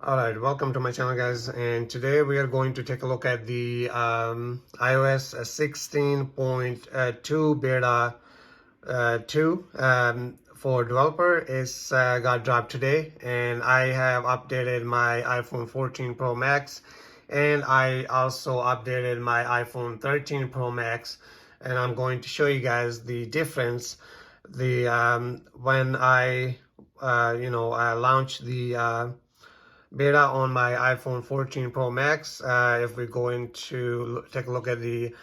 Alright, welcome to my channel guys, and today we are going to take a look at the iOS 16.2 beta 2 for developer. It's got dropped today, and I have updated my iPhone 14 Pro Max, and I also updated my iPhone 13 Pro Max, and I'm going to show you guys the difference when I launched the beta on my iPhone 14 Pro Max. If we go into take a look at the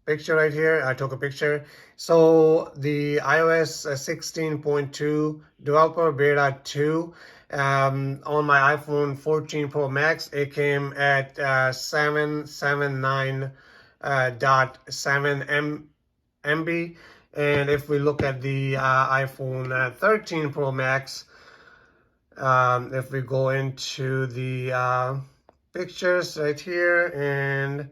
picture right here, I took a picture. So the iOS 16.2 developer beta 2 on my iPhone 14 Pro Max, it came at 779.7 MB. And if we look at the iPhone 13 Pro Max, if we go into the pictures right here, and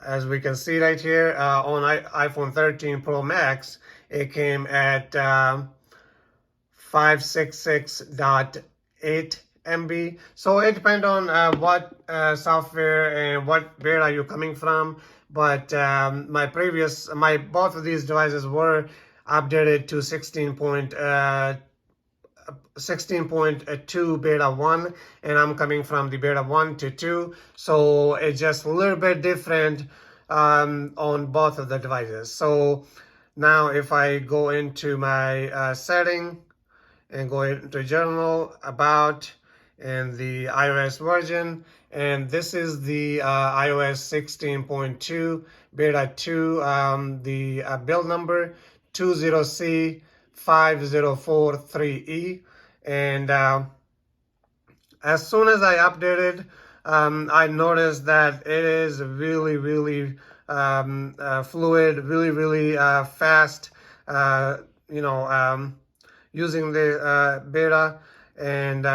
as we can see right here on iPhone 13 Pro Max, it came at 566.8 MB. So it depends on what software and what beta you're coming from. But both of these devices were updated to 16.2 beta 1, and I'm coming from the beta 1 to 2, so it's just a little bit different on both of the devices. So now if I go into my setting and go into general, about, and the iOS version, and this is the iOS 16.2 beta 2, the build number 20C5043E. And as soon as I updated, I noticed that it is really fluid, really fast, using the beta. And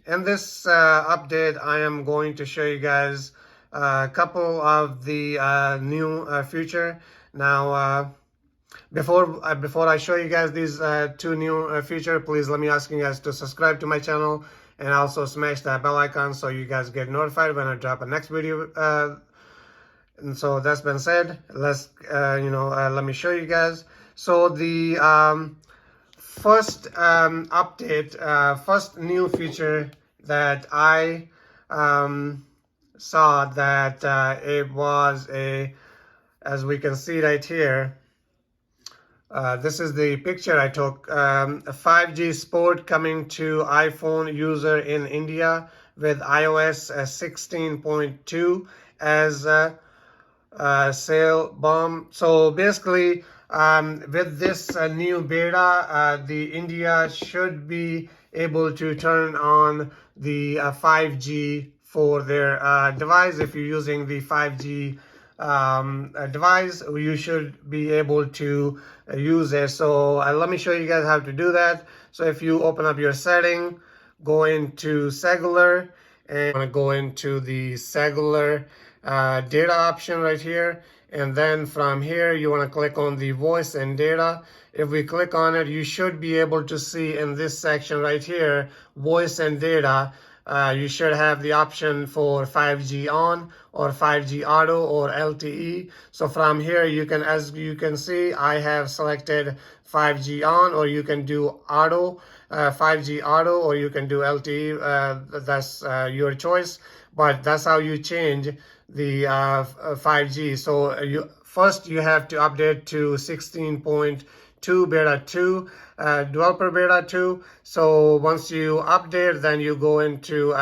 in this update, I am going to show you guys a couple of the new feature. Now, before I show you guys these two new features, please let me ask you guys to subscribe to my channel and also smash that bell icon so you guys get notified when I drop a next video. And so that's been said, let's let me show you guys. So the first update, first new feature that I saw, that it was as we can see right here. This is the picture I took. A 5G Sport coming to iPhone user in India with iOS 16.2 as a sale bomb. So basically, with this new beta, the India should be able to turn on the 5G for their device. If you're using the 5G device, you should be able to use it. So let me show you guys how to do that. So if you open up your setting, go into cellular, and want to go into the cellular data option right here, and then from here you want to click on the voice and data. If we click on it, you should be able to see in this section right here, voice and data. You should have the option for 5G on or 5G auto or LTE. So from here, you can, as you can see, I have selected 5G on, or you can do auto, 5G auto, or you can do LTE. That's your choice, but that's how you change the 5G. So first you have to update to 16.2 beta 2, developer beta 2. So once you update, then you go into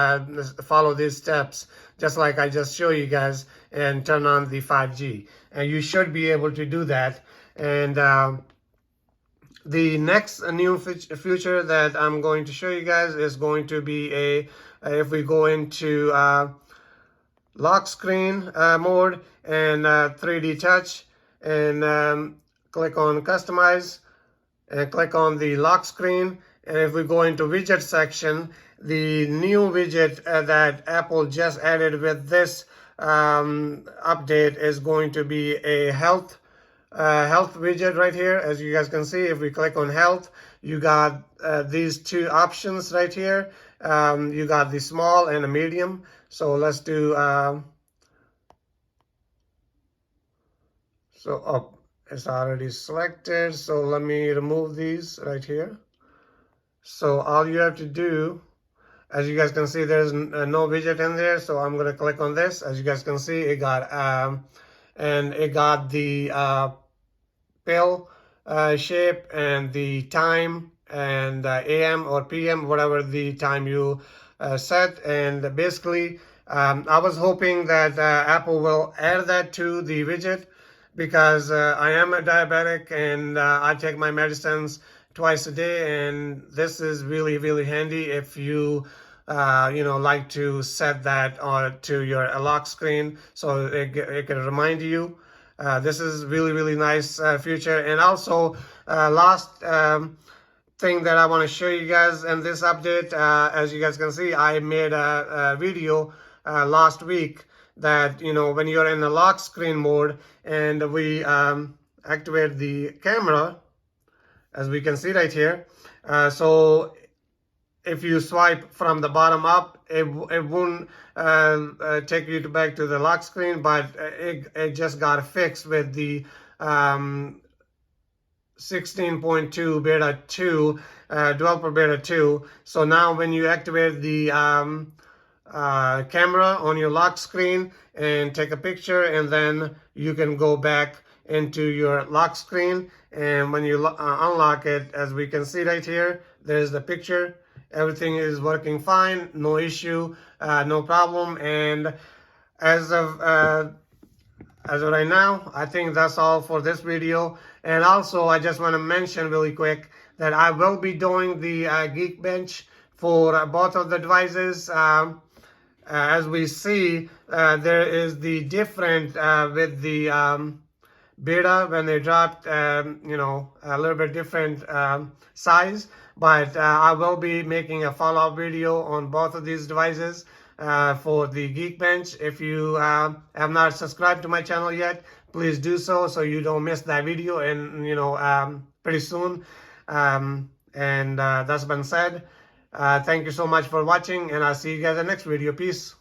follow these steps just like I just showed you guys, and turn on the 5G, and you should be able to do that. And the next new feature that I'm going to show you guys is going to be if we go into lock screen mode and 3D touch, and click on customize and click on the lock screen. And if we go into widget section, the new widget that Apple just added with this update is going to be a health widget right here. As you guys can see, if we click on health, you got these two options right here, you got the small and a medium. So let's do it's already selected, so let me remove these right here. So all you have to do, as you guys can see, there's no widget in there, so I'm gonna click on this. As you guys can see, it got and it got the pill shape and the time and AM or PM, whatever the time you set. And basically, I was hoping that Apple will add that to the widget, because I am a diabetic and I take my medicines twice a day, and this is really, really handy if you like to set that to your lock screen, so it can remind you. This is really, really nice feature. And also, last thing that I want to show you guys in this update, as you guys can see, I made a video last week that, when you're in the lock screen mode and we activate the camera, as we can see right here. So if you swipe from the bottom up, it won't take you back to the lock screen, but it just got fixed with the 16.2 beta 2, developer beta 2. So now when you activate the camera on your lock screen and take a picture, and then you can go back into your lock screen, and when you unlock it, as we can see right here, there's the picture. Everything is working fine, no issue, no problem. And as of right now, I think that's all for this video. And also, I just want to mention really quick that I will be doing the Geekbench for both of the devices. As we see, there is the different with the beta when they dropped, a little bit different size. But I will be making a follow-up video on both of these devices for the Geekbench. If you have not subscribed to my channel yet, please do so you don't miss that video, and pretty soon. And that's been said. Thank you so much for watching, and I'll see you guys in the next video. Peace.